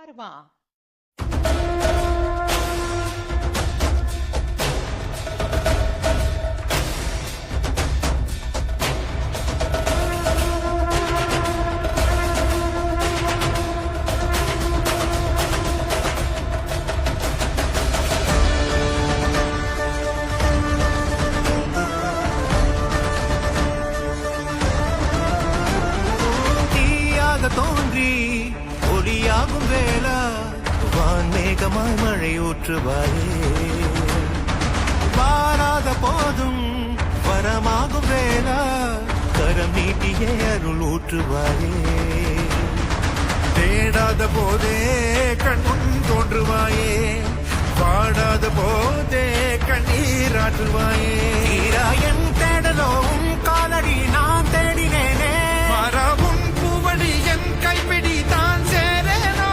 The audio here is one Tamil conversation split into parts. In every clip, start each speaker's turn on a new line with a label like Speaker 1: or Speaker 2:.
Speaker 1: பாருமா.
Speaker 2: தோன்றி ஒளியாகும் வேளா வான்மேகமாய் மழை ஊற்றுவாயே வாராத போதும் வரமாகும் வேளா கரம் நீட்டியே அருள் ஊற்றுவாயே தேடாத போதே கண்முன் தோன்றுவாயே பாடாத போதே கண்ணீராற்றுவாயே என் தேடலோவும் காலடி நான் தேடினேனே மாறாவும் என் கைப்பிடி தான் சேரேனோ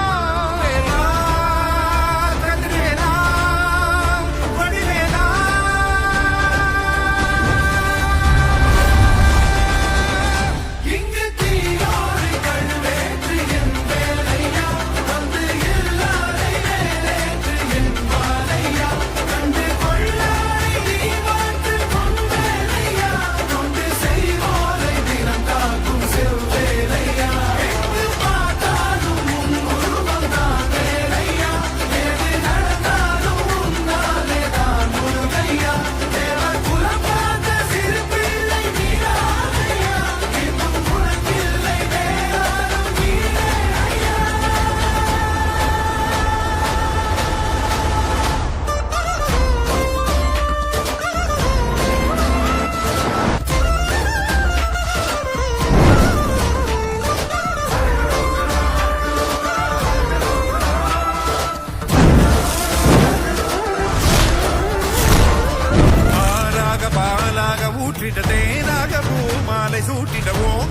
Speaker 2: கதிரேனா வடிவேனா இங்கு தீயோடு கழுவேற்று என் வேலையா வந்து இல்லாதை வேலேற்று என் வாழையா கண்டு கொள்ளாதை நீ வாழ்த்து கொண்டேனையா கொண்டு செய்வோரை தினம் காக்கும் செவ்வேலையா ஊற்றிட்ட தேனாக பூமாலை சூட்டிடவோம்